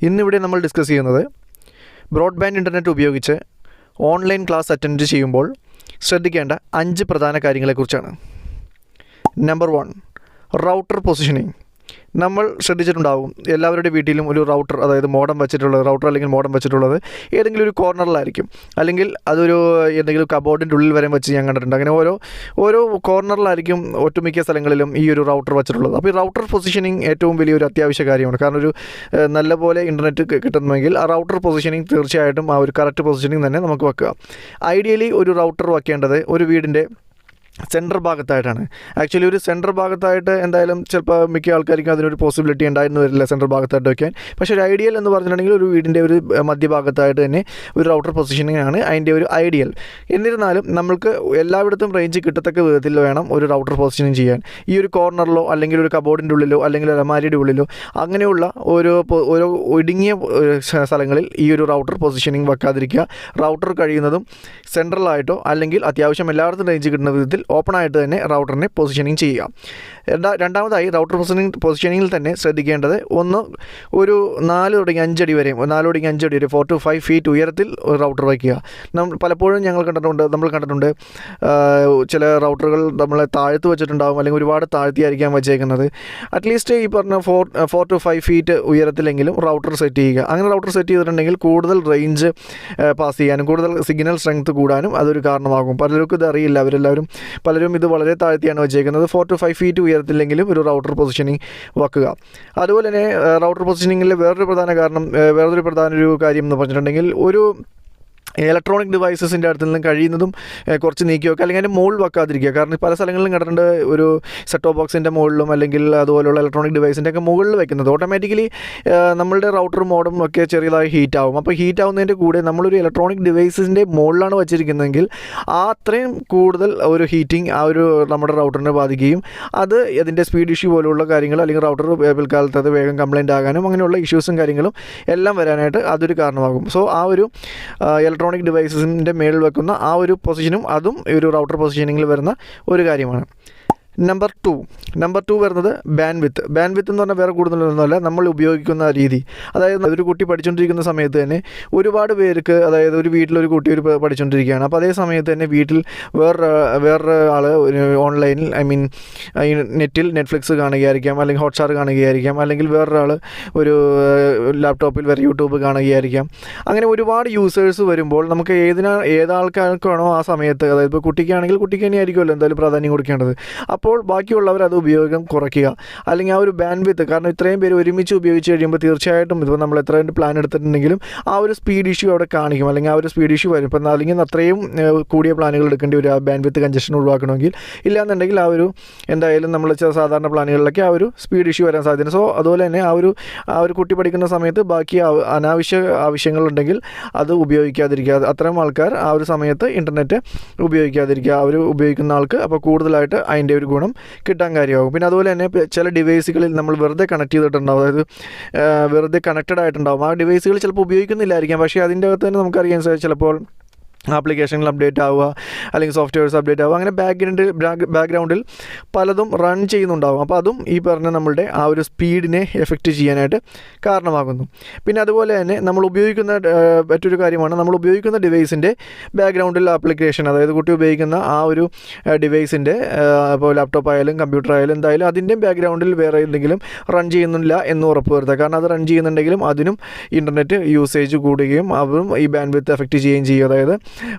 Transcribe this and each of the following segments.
ഇന്നിവിടെ നമ്മൾ ഡിസ്കസ് ചെയ്യുന്നത് ബ്രോഡ്ബാൻഡ് ഇൻ്റർനെറ്റ് ഉപയോഗിച്ച് ഓൺലൈൻ ക്ലാസ് അറ്റൻഡ് ചെയ്യുമ്പോൾ ശ്രദ്ധിക്കേണ്ട 5 പ്രധാന കാര്യങ്ങളെക്കുറിച്ചാണ്. Number 1, router positioning. നമ്മൾ ശ്രദ്ധിച്ചിട്ടുണ്ടാകും, എല്ലാവരുടെ വീട്ടിലും ഒരു റൗട്ടർ, അതായത് മോഡം വെച്ചിട്ടുള്ളത്, റൗട്ടർ അല്ലെങ്കിൽ മോഡം വെച്ചിട്ടുള്ളത് ഏതെങ്കിലും ഒരു കോർണറിലായിരിക്കും, അല്ലെങ്കിൽ അതൊരു എന്തെങ്കിലും കബോർഡിൻ്റെ ഉള്ളിൽ വരെ വെച്ച് ഞാൻ കണ്ടിട്ടുണ്ട്. അങ്ങനെ ഓരോ കോർണറിലായിരിക്കും ഒട്ടുമിക്ക സ്ഥലങ്ങളിലും ഈ ഒരു റൗട്ടർ വെച്ചിട്ടുള്ളത്. അപ്പോൾ ഈ റൗട്ടർ പൊസിഷനിങ് ഏറ്റവും വലിയൊരു അത്യാവശ്യ കാര്യമാണ്. കാരണം ഒരു നല്ലപോലെ ഇൻ്റർനെറ്റ് കിട്ടുന്നെങ്കിൽ ആ റൗട്ടർ പൊസിഷനിങ് തീർച്ചയായിട്ടും ആ ഒരു കറക്റ്റ് പൊസിഷനിങ് തന്നെ നമുക്ക് വെക്കുക. ഐഡിയലി ഒരു റൗട്ടർ വെക്കേണ്ടത് ഒരു വീടിൻ്റെ സെൻട്രൽ ഭാഗത്തായിട്ടാണ്. ആക്ച്വലി ഒരു സെൻട്രൽ ഭാഗത്തായിട്ട് എന്തായാലും ചിലപ്പോൾ മിക്ക ആൾക്കാർക്കും അതിനൊരു പോസിബിലിറ്റി ഉണ്ടായിരുന്നു വരില്ല സെൻട്രൽ ഭാഗത്തായിട്ട് വയ്ക്കാൻ. പക്ഷേ ഒരു ഐഡിയൽ എന്ന് പറഞ്ഞിട്ടുണ്ടെങ്കിൽ ഒരു വീടിൻ്റെ ഒരു മധ്യഭാഗത്തായിട്ട് തന്നെ ഒരു റൗട്ടർ പൊസിഷനിങ് ആണ് അതിൻ്റെ ഒരു ഐഡിയൽ. എന്നിരുന്നാലും നമ്മൾക്ക് എല്ലായിടത്തും റേഞ്ച് കിട്ടത്തക്ക വിധത്തിൽ വേണം ഒരു റൗട്ടർ പൊസിഷനിങ് ചെയ്യാൻ. ഈ ഒരു കോർണറിലോ അല്ലെങ്കിൽ ഒരു കബോർഡിൻ്റെ ഉള്ളിലോ അല്ലെങ്കിൽ ഒരു അലമാരിയുടെ ഉള്ളിലോ അങ്ങനെയുള്ള ഓരോ ഇടുങ്ങിയ സ്ഥലങ്ങളിൽ ഈ ഒരു റൗട്ടർ പൊസിഷനിങ് വെക്കാതിരിക്കുക. റൗട്ടർ കഴിയുന്നതും സെൻട്രലായിട്ടോ അല്ലെങ്കിൽ അത്യാവശ്യം എല്ലായിടത്തും റേഞ്ച് കിട്ടുന്ന വിധത്തിൽ ഓപ്പണായിട്ട് തന്നെ റൗട്ടറിനെ പൊസിഷനിങ് ചെയ്യുക. രണ്ടാമതായി റൗട്ടർ പൊസിഷനിങ്ങിൽ തന്നെ ശ്രദ്ധിക്കേണ്ടത് ഒരു 4 തുടങ്ങി 5 അടി വരെ 4 to 5 ഫീറ്റ് ഉയരത്തിൽ ഒരു റൗട്ടർ വയ്ക്കുക. പലപ്പോഴും നമ്മൾ കണ്ടിട്ടുണ്ട് ചില റൗട്ടറുകൾ നമ്മളെ താഴ്ത്ത് വെച്ചിട്ടുണ്ടാകും, അല്ലെങ്കിൽ ഒരുപാട് താഴ്ത്തിയായിരിക്കാം വെച്ചേക്കുന്നത്. അറ്റ്ലീസ്റ്റ് ഈ പറഞ്ഞ 4 to 5 ഫീറ്റ് ഉയരത്തിലെങ്കിലും റൗട്ടർ സെറ്റ് ചെയ്യുക. അങ്ങനെ റൗട്ടർ സെറ്റ് ചെയ്തിട്ടുണ്ടെങ്കിൽ കൂടുതൽ റേഞ്ച് പാസ് ചെയ്യാനും കൂടുതൽ സിഗ്നൽ സ്ട്രെങ്ത് കൂടാനും അതൊരു കാരണമാകും. പലർക്കും ഇത് അറിയില്ല, പലരും ഇത് വളരെ താഴ്ത്തിയാണ് വെച്ചേക്കുന്നത്. 4 to 5 ഫീറ്റ് ഉയരത്തില്ലെങ്കിലും ഒരു റൗട്ടർ പൊസിഷനിങ് വെക്കുക. അതുപോലെ തന്നെ റൗട്ടർ പൊസിഷനിങ്ങിൽ വേറൊരു പ്രധാന കാര്യം എന്ന് പറഞ്ഞിട്ടുണ്ടെങ്കിൽ ഒരു ഇലക്ട്രോണിക് ഡിവൈസസിൻ്റെ അടുത്ത് നിന്നും കഴിയുന്നതും കുറച്ച് നീക്കി വെക്കുക, അല്ലെങ്കിൽ അതിൻ്റെ മുകളിൽ വെക്കാതിരിക്കുക. കാരണം പല സ്ഥലങ്ങളിലും കണ്ടിട്ടുണ്ട് ഒരു സെറ്റ് ഓഫ് ബോക്സിൻ്റെ മുകളിലും അല്ലെങ്കിൽ അതുപോലുള്ള ഇലക്ട്രോണിക് ഡിവൈസിൻ്റെ ഒക്കെ മുകളിൽ വെക്കുന്നത്. ഓട്ടോമാറ്റിക്കലി നമ്മളുടെ റൗട്ടർ മോഡം ഒക്കെ ചെറിയതായി ഹീറ്റ് ആവും. അപ്പോൾ ഹീറ്റ് ആവുന്നതിൻ്റെ കൂടെ നമ്മളൊരു ഇലക്ട്രോണിക് ഡിവൈസിൻ്റെ മുകളിലാണ് വെച്ചിരിക്കുന്നതെങ്കിൽ അത്രയും കൂടുതൽ ഒരു ഹീറ്റിംഗ് നമ്മുടെ റൗട്ടറിനെ ബാധിക്കുകയും അത് അതിൻ്റെ സ്പീഡ് ഇഷ്യൂ പോലുള്ള കാര്യങ്ങൾ, അല്ലെങ്കിൽ റൗട്ടർ പിൽക്കാലത്ത് അത് വേഗം കംപ്ലൈൻറ്റ് ആകാനും അങ്ങനെയുള്ള ഇഷ്യൂസും കാര്യങ്ങളും എല്ലാം വരാനായിട്ട് അതൊരു കാരണമാകും. സോ ആ ഒരു ഇലക്ട്രോണിക് ഡിവൈസസിൻ്റെ മേളിൽ വെക്കുന്ന ആ ഒരു പൊസിഷനും അതും ഒരു റൗട്ടർ പൊസിഷനിങ്ങിൽ വരുന്ന ഒരു കാര്യമാണ്. നമ്പർ 2 വരുന്നത് ബാൻഡ്വിത്ത് എന്ന് പറഞ്ഞാൽ വേറെ കൂടുതലൊന്നുമല്ല, നമ്മൾ ഉപയോഗിക്കുന്ന രീതി. അതായത് ഒരു കുട്ടി പഠിച്ചുകൊണ്ടിരിക്കുന്ന സമയത്ത് തന്നെ ഒരുപാട് പേർക്ക്, അതായത് ഒരു വീട്ടിലൊരു കുട്ടി പഠിച്ചുകൊണ്ടിരിക്കുകയാണ്. അപ്പോൾ അതേ സമയത്ത് തന്നെ വീട്ടിൽ വേറൊരു ആൾ ഓൺലൈനിൽ നെറ്റിൽ നെറ്റ്ഫ്ലിക്സ് കാണുകയായിരിക്കാം, അല്ലെങ്കിൽ ഹോട്ട്സ്റ്റാർ കാണുകയായിരിക്കാം, അല്ലെങ്കിൽ വേറൊരാൾ ഒരു ലാപ്ടോപ്പിൽ വേറെ യൂട്യൂബ് കാണുകയായിരിക്കാം. അങ്ങനെ ഒരുപാട് യൂസേഴ്സ് വരുമ്പോൾ നമുക്ക് ഏതാൾക്കാർക്കാണോ ആ സമയത്ത്, അതായത് ഇപ്പോൾ കുട്ടിക്കാണെങ്കിൽ കുട്ടിക്ക് തന്നെയായിരിക്കുമല്ലോ എന്തായാലും പ്രാധാന്യം കൊടുക്കേണ്ടത്. അപ്പോൾ ബാക്കിയുള്ളവർ അത് ഉപയോഗം കുറയ്ക്കുക, അല്ലെങ്കിൽ ആ ഒരു ബാൻഡ്വിത്ത്, കാരണം ഇത്രയും പേര് ഒരുമിച്ച് ഉപയോഗിച്ച് കഴിയുമ്പോൾ തീർച്ചയായിട്ടും ഇപ്പോൾ നമ്മൾ എത്ര പ്ലാൻ എടുത്തിട്ടുണ്ടെങ്കിലും ആ ഒരു സ്പീഡ് ഇഷ്യൂ അവിടെ കാണിക്കും, അല്ലെങ്കിൽ ആ ഒരു സ്പീഡ് ഇഷ്യൂ വരും. ഇപ്പം അല്ലെങ്കിൽ അത്രയും കൂടിയ പ്ലാനുകൾ എടുക്കേണ്ടി വരും ആ ബാൻഡ്വിത്ത് കഞ്ചഷൻ ഒഴിവാക്കണമെങ്കിൽ. ഇല്ലാന്നുണ്ടെങ്കിൽ എന്തായാലും നമ്മൾ സാധാരണ പ്ലാനുകളിലൊക്കെ ആ ഒരു സ്പീഡ് ഇഷ്യൂ വരാൻ സാധ്യത. സോ അതുപോലെ തന്നെ ആ ഒരു കുട്ടി പഠിക്കുന്ന സമയത്ത് ബാക്കി അനാവശ്യ ആവശ്യങ്ങളുണ്ടെങ്കിൽ അത് ഉപയോഗിക്കാതിരിക്കുക. അത്തരം ആൾക്കാർ ആ ഒരു സമയത്ത് ഇൻ്റർനെറ്റ് ഉപയോഗിക്കാതിരിക്കുക. അവർ ഉപയോഗിക്കുന്ന ആൾക്ക് അപ്പോൾ കൂടുതലായിട്ട് അതിൻ്റെ ഒരു ഗുണം കിട്ടാൻ കാര്യമാകും. പിന്നെ അതുപോലെ തന്നെ ചില ഡിവൈസുകളിൽ നമ്മൾ വെറുതെ കണക്ട് ചെയ്തിട്ടുണ്ടാവും, അതായത് വെറുതെ കണക്റ്റഡ് ആയിട്ടുണ്ടാവും. ആ ഡിവൈസുകൾ ചിലപ്പോൾ ഉപയോഗിക്കുന്നില്ലായിരിക്കാം, പക്ഷേ അതിൻ്റെ അകത്ത് തന്നെ നമുക്കറിയാൻ സാധിക്കും ചിലപ്പോൾ ആപ്ലിക്കേഷനുകൾ അപ്ഡേറ്റ് ആവുക, അല്ലെങ്കിൽ സോഫ്റ്റ്വെയർസ് അപ്ഡേറ്റ് ആവുക, അങ്ങനെ ബാക്ക്ഗ്രൗണ്ടിൽ പലതും റൺ ചെയ്യുന്നുണ്ടാകും. അപ്പോൾ അതും ഈ പറഞ്ഞ നമ്മളുടെ ആ ഒരു സ്പീഡിനെ എഫക്റ്റ് ചെയ്യാനായിട്ട് കാരണമാകുന്നു. പിന്നെ അതുപോലെ തന്നെ നമ്മൾ ഉപയോഗിക്കുന്ന മറ്റൊരു കാര്യമാണ്, നമ്മൾ ഉപയോഗിക്കുന്ന ഡിവൈസിൻ്റെ ബാക്ക്ഗ്രൗണ്ടിൽ ആപ്ലിക്കേഷൻ, അതായത് കുട്ടി ഉപയോഗിക്കുന്ന ആ ഒരു ഡിവൈസിൻ്റെ ഇപ്പോൾ ലാപ്ടോപ്പ് ആയാലും കമ്പ്യൂട്ടർ ആയാലും എന്തായാലും അതിൻ്റെ ബാക്ക്ഗ്രൗണ്ടിൽ വേറെ എന്തെങ്കിലും റൺ ചെയ്യുന്നില്ല എന്ന് ഉറപ്പ് വരുത്തുക. കാരണം അത് റൺ ചെയ്യുന്നുണ്ടെങ്കിലും അതിനും ഇൻ്റർനെറ്റ് യൂസേജ് കൂടുകയും അതും ഈ ബാൻഡ്വിത്ത് എഫക്റ്റ് ചെയ്യുകയും ചെയ്യും. അതായത്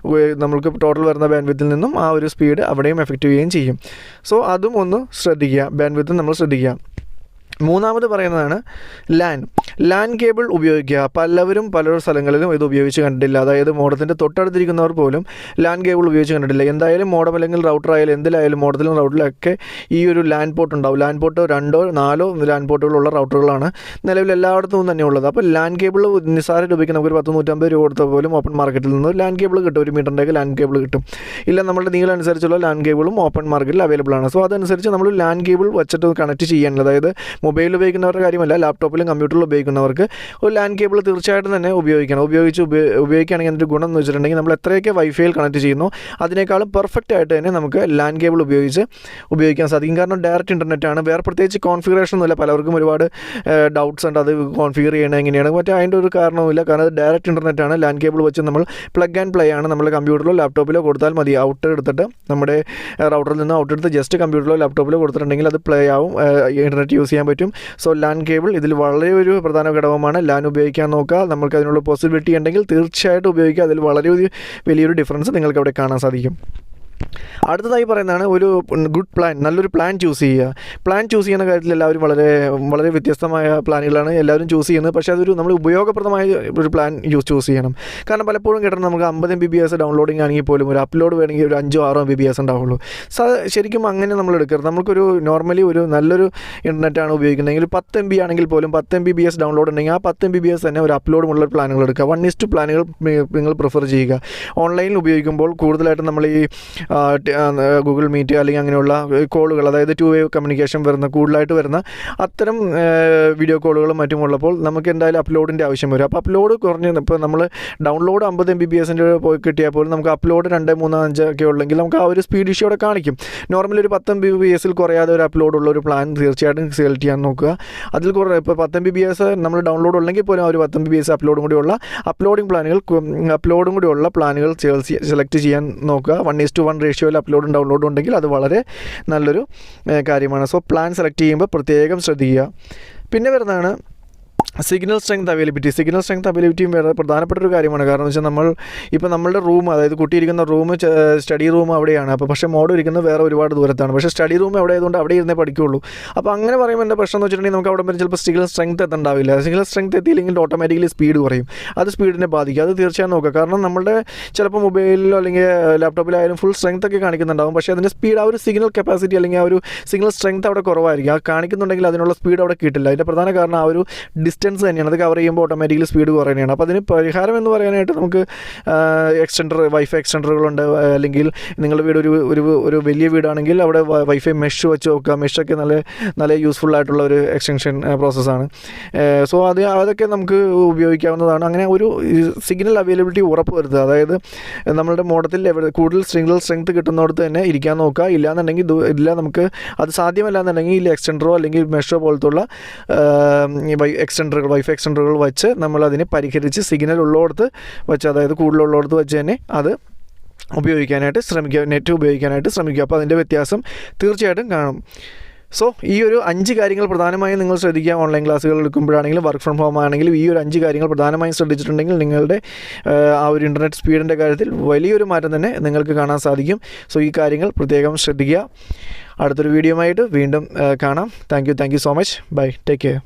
നമ്മൾക്ക് ടോട്ടൽ വരുന്ന ബാൻഡ്വിത്തിൽ നിന്നും ആ ഒരു സ്പീഡ് അവിടെയും എഫക്റ്റ് ചെയ്യുകയും ചെയ്യും. സോ അതും ഒന്ന് ശ്രദ്ധിക്കുക, ബാൻഡ്വിത്ത് നമ്മൾ ശ്രദ്ധിക്കുക. മൂന്നാമത് പറയുന്നതാണ് ലാൻ കേബിൾ ഉപയോഗിക്കുക. പല സ്ഥലങ്ങളിലും ഇത് ഉപയോഗിച്ച് കണ്ടിട്ടില്ല. അതായത് മോഡത്തിൻ്റെ തൊട്ടടുത്തിരിക്കുന്നവർ പോലും ലാൻ കേബിൾ ഉപയോഗിച്ച് കണ്ടിട്ടില്ല. എന്തായാലും മോഡം അല്ലെങ്കിൽ റൗട്ടർ ആയാലും എന്തിലായാലും മോഡത്തിലും റൗട്ടറിലൊക്കെ ഈ ഒരു ലാൻ പോർട്ട് ഉണ്ടാവും. ലാൻ പോർട്ട് 2 or 4 ലാൻ പോർട്ടുകളുള്ള റൗട്ടറുകളാണ് നിലവിൽ എല്ലായിടത്തും തന്നെ ഉള്ളത്. അപ്പോൾ ലാൻ കേബിൾ നിസ്സാര രൂപയ്ക്ക് നമുക്കൊരു 100-150 രൂപ കൊടുത്താൽ പോലും ഓപ്പൺ മാർക്കറ്റിൽ നിന്ന് ലാൻ കേബിൾ കിട്ടും. 1 മീറ്ററിൻ്റെയൊക്കെ ലാൻ കേബിൾ കിട്ടും. ഇല്ല, നമ്മുടെ നീളം അനുസരിച്ചുള്ള ലാൻ കേബിളും ഓപ്പൺ മാർക്കറ്റിൽ അവൈലബിൾ ആണ്. സോ അതനുസരിച്ച് നമ്മൾ ലാൻ കേബിൾ വെച്ചിട്ട് കണക്ട് ചെയ്യാനുള്ളത്, അതായത് മൊബൈലിൽ ഉപയോഗിക്കുന്നവരുടെ കാര്യമല്ല, ലാപ്ടോപ്പിലും കമ്പ്യൂട്ടറിലും ഉപയോഗിക്കുന്നവർക്ക് ഒരു ലാൻ കേബിൾ തീർച്ചയായിട്ടും തന്നെ ഉപയോഗിക്കണം. ഉപയോഗിക്കുകയാണെങ്കിൽ അതിൻ്റെ ഗുണം എന്ന് വെച്ചിട്ടുണ്ടെങ്കിൽ നമ്മൾ എത്രയൊക്കെ വൈഫൈയിൽ കണക്ട് ചെയ്യുന്നു അതിനേക്കാളും പെർഫെക്റ്റ് ആയിട്ട് തന്നെ നമുക്ക് ലാൻ കേബിൾ ഉപയോഗിക്കാൻ സാധിക്കും. കാരണം ഡയറക്റ്റ് ഇൻ്റർനെറ്റാണ്, വേറെ പ്രത്യേകിച്ച് കോൺഫിഗറേഷൻ ഒന്നുമില്ല. പലർക്കും ഒരുപാട് ഡൗട്ട്സ് ഉണ്ട് അത് കോൺഫിഗർ ചെയ്യണം എങ്ങനെയാണ്, മറ്റേ അതിൻ്റെ ഒരു കാരണവുമില്ല. കാരണം അത് ഡയറക്റ്റ് ഇൻ്റർനെറ്റാണ്. ലാൻ കേബിൾ വെച്ച് നമ്മൾ പ്ലഗ് ആൻഡ് പ്ലേ ആണ്. നമ്മൾ കമ്പ്യൂട്ടറിലോ ലാപ്ടോപ്പിലോ കൊടുത്താൽ മതി. ഔട്ട് എടുത്തിട്ട് നമ്മുടെ റൗട്ടറിൽ നിന്ന് ഔട്ട് എടുത്ത് ജസ്റ്റ് കമ്പ്യൂട്ടറിലോ ലാപ്ടോപ്പിലോ കൊടുത്തിട്ടുണ്ടെങ്കിൽ അത് പ്ലേ ആവും, ഇൻ്റർനെറ്റ് യൂസ് ചെയ്യാൻ പറ്റും. സോ ലാൻ കേബിൾ ഇതിൽ വളരെ ഒരു പ്രധാന ഘടകമാണ്. ലാൻ ഉപയോഗിക്കാൻ നോക്കുക. നമുക്ക് അതിനുള്ള പോസിബിലിറ്റി ഉണ്ടെങ്കിൽ തീർച്ചയായിട്ടും ഉപയോഗിക്കുക. അതിൽ വളരെ വലിയൊരു ഡിഫറൻസ് നിങ്ങൾക്ക് അവിടെ കാണാൻ സാധിക്കും. അടുത്തതായി പറയുന്നതാണ് ഒരു ഗുഡ് പ്ലാൻ, നല്ലൊരു പ്ലാൻ ചൂസ് ചെയ്യുക. പ്ലാൻ ചൂസ് ചെയ്യുന്ന കാര്യത്തിൽ എല്ലാവരും വളരെ വളരെ വ്യത്യസ്തമായ പ്ലാനുകളാണ് എല്ലാവരും ചൂസ് ചെയ്യുന്നത്. പക്ഷേ അതൊരു നമ്മൾ ഉപയോഗപ്രദമായ ഒരു പ്ലാൻ ചൂസ് ചെയ്യണം. കാരണം പലപ്പോഴും കേട്ടാൽ നമുക്ക് 50 MB ഡൗൺലോഡിംഗ് ആണെങ്കിൽ പോലും ഒരു അപ്ലോഡ് വേണമെങ്കിൽ ഒരു 5-6 MB ഉണ്ടാവുള്ളൂ. ശരിക്കും അങ്ങനെ നമ്മൾ എടുക്കരുത്. നമുക്കൊരു നോർമലി ഒരു നല്ലൊരു ഇൻ്റർനെറ്റാണ് ഉപയോഗിക്കുന്നതെങ്കിൽ 10 MB ആണെങ്കിൽ പോലും 10 MB ഡൗൺലോഡ് ഉണ്ടെങ്കിൽ ആ 10 MB തന്നെ ഒരു അപ്ലോഡുമുള്ള പ്ലാനുകൾ എടുക്കുക. 1:2 പ്ലാനുകൾ നിങ്ങൾ പ്രിഫർ ചെയ്യുക. ഓൺലൈനിൽ ഉപയോഗിക്കുമ്പോൾ കൂടുതലായിട്ടും നമ്മൾ ഈ ഗൂഗിൾ മീറ്റ് അല്ലെങ്കിൽ അങ്ങനെയുള്ള കോളുകൾ, അതായത് 2-way കമ്മ്യൂണിക്കേഷൻ കൂടുതലായിട്ട് വരുന്ന അത്തരം വീഡിയോ കോളുകളും മറ്റും ഉള്ളപ്പോൾ നമുക്ക് എന്തായാലും അപ്ലോഡിൻ്റെ ആവശ്യം വരും. അപ്പോൾ അപ്ലോഡ് ഇപ്പോൾ നമ്മൾ ഡൗൺലോഡ് 50 MB പോയി കിട്ടിയാൽ പോലും നമുക്ക് അപ്ലോഡ് 2, 3, 5 ഒക്കെ ഉള്ളെങ്കിൽ നമുക്ക് ആ ഒരു സ്പീഡ് ഇഷ്യൂടെ കാണിക്കും. നോർമലി ഒരു 10 MB കുറയാതെ ഒരു അപ്ലോഡുള്ള ഒരു പ്ലാൻ തീർച്ചയായിട്ടും സെലക്ട് ചെയ്യാൻ നോക്കുക. അതിൽ ഇപ്പോൾ 10 MB നമ്മൾ ഡൗൺലോഡ് ഉള്ളെങ്കിൽ പോലും ആ ഒരു 10 MB അപ്ലോഡും കൂടിയുള്ള അപ്ലോഡും കൂടിയുള്ള പ്ലാനുകൾ സെലക്ട് ചെയ്യാൻ നോക്കുക. 1:1 റേഷ്യോയിൽ അപ്ലോഡും ഡൗൺലോഡും ഉണ്ടെങ്കിൽ അത് വളരെ നല്ലൊരു കാര്യമാണ്. സോ പ്ലാൻ സെലക്ട് ചെയ്യുമ്പോൾ പ്രത്യേകം ശ്രദ്ധിക്കുക. പിന്നെ വരുന്നതാണ് സിഗ്നൽ സ്ട്രെങ്ത് അവൈലബിലിറ്റിയും വേറെ പ്രധാനപ്പെട്ട ഒരു കാര്യമാണ്. കാരണം എന്ന് വെച്ചാൽ നമ്മളുടെ റൂം, അതായത് കുട്ടി ഇരിക്കുന്ന റൂം സ്റ്റഡി റൂം അവിടെയാണ്. അപ്പോൾ പക്ഷേ മോഡ് ഇരിക്കുന്നത് വേറെ ഒരുപാട് ദൂരത്താണ്. പക്ഷേ സ്റ്റഡി റൂം എവിടെ ആയതുകൊണ്ട് അവിടെ ഇരുന്നേ പഠിക്കുകയുള്ളൂ. അപ്പോൾ അങ്ങനെ പറയുമ്പോൾ എൻ്റെ പ്രശ്നം എന്ന് വെച്ചിട്ടുണ്ടെങ്കിൽ നമുക്ക് അവിടെ വരെ ചിലപ്പോൾ സിഗ്നൽ സ്ട്രെങ്ത് എത്തണ്ടാവില്ല. സിഗ്നൽ സ്ട്രെങ്ത് എത്തിയില്ലെങ്കിൽ ഓട്ടോമാറ്റിക്കലി സ്പീഡ് കുറയും. അത് സ്പീഡിനെ ബാധിക്കും. അത് തീർച്ചയായും നോക്കുക. കാരണം നമ്മളുടെ ചിലപ്പോൾ മൊബൈലിലോ അല്ലെങ്കിൽ ലാപ്ടോപ്പിലായാലും ഫുൾ സ്ട്രെങ്ത് ഒക്കെ കാണിക്കുന്നുണ്ടാകും. പക്ഷേ അതിൻ്റെ സ്പീഡ്, ആ ഒരു സിഗ്നൽ കപ്പാസിറ്റി അല്ലെങ്കിൽ ആ ഒരു സിഗ്നൽ സ്ട്രെങ്ത് അവിടെ കുറവായിരിക്കും. ആ കാണിക്കുന്നുണ്ടെങ്കിൽ അതിനുള്ള സ്പീഡ് അവിടെ കിട്ടില്ല. അതിൻ്റെ പ്രധാന കാരണം ആ ഒരു ഡിസ്റ്റൻസ് തന്നെയാണ്. അത് കവർ ചെയ്യുമ്പോൾ ഓട്ടോമാറ്റിക്കലി സ്പീഡ് കുറയുകയാണ്. അപ്പോൾ അതിന് പരിഹാരം എന്ന് പറയാനായിട്ട് നമുക്ക് വൈഫൈ എക്സ്റ്റൻഡറുകളുണ്ട്. അല്ലെങ്കിൽ നിങ്ങളുടെ വീട് ഒരു വലിയ വീടാണെങ്കിൽ അവിടെ വൈഫൈ മെഷ് വെച്ച് നോക്കുക. മെഷൊക്കെ നല്ല യൂസ്ഫുൾ ആയിട്ടുള്ള ഒരു എക്സ്റ്റൻഷൻ പ്രോസസ്സാണ്. സോ അതൊക്കെ നമുക്ക് ഉപയോഗിക്കാവുന്നതാണ്. അങ്ങനെ ഒരു സിഗ്നൽ അവൈലബിലിറ്റി ഉറപ്പ് വരുത്തുക. അതായത് നമ്മളുടെ മോഡത്തിൽ കൂടുതൽ സിഗ്നൽ സ്ട്രെങ്ത് കിട്ടുന്നിടത്ത് തന്നെ ഇരിക്കാൻ നോക്കുക. നമുക്ക് അത് സാധ്യമല്ലാന്നുണ്ടെങ്കിൽ ഈ എക്സ്റ്റൻഡറോ അല്ലെങ്കിൽ മെഷോ പോലത്തുള്ള വൈഫൈ എക്സ്റ്റൻഡറുകൾ വെച്ച് നമ്മളതിനെ പരിഹരിച്ച് സിഗ്നൽ ഉള്ളിടത്ത് വെച്ച്, അതായത് കൂടുതലുള്ളിടത്ത് വെച്ച് തന്നെ അത് ഉപയോഗിക്കാനായിട്ട് ശ്രമിക്കുക, നെറ്റ് ഉപയോഗിക്കാനായിട്ട് ശ്രമിക്കുക. അപ്പോൾ അതിൻ്റെ വ്യത്യാസം തീർച്ചയായിട്ടും കാണും. സോ ഈ ഒരു 5 കാര്യങ്ങൾ പ്രധാനമായും നിങ്ങൾ ശ്രദ്ധിക്കുക. ഓൺലൈൻ ക്ലാസ്സുകൾ എടുക്കുമ്പോഴാണെങ്കിലും വർക്ക് ഫ്രം ഹോം ആണെങ്കിലും ഈ ഒരു 5 കാര്യങ്ങൾ പ്രധാനമായും ശ്രദ്ധിച്ചിട്ടുണ്ടെങ്കിൽ നിങ്ങളുടെ ആ ഒരു ഇൻ്റർനെറ്റ് സ്പീഡിൻ്റെ കാര്യത്തിൽ വലിയൊരു മാറ്റം തന്നെ നിങ്ങൾക്ക് കാണാൻ സാധിക്കും. സോ ഈ കാര്യങ്ങൾ പ്രത്യേകം ശ്രദ്ധിക്കുക. അടുത്തൊരു വീഡിയോ ആയിട്ട് വീണ്ടും കാണാം. Thank you so much. Bye. Take care.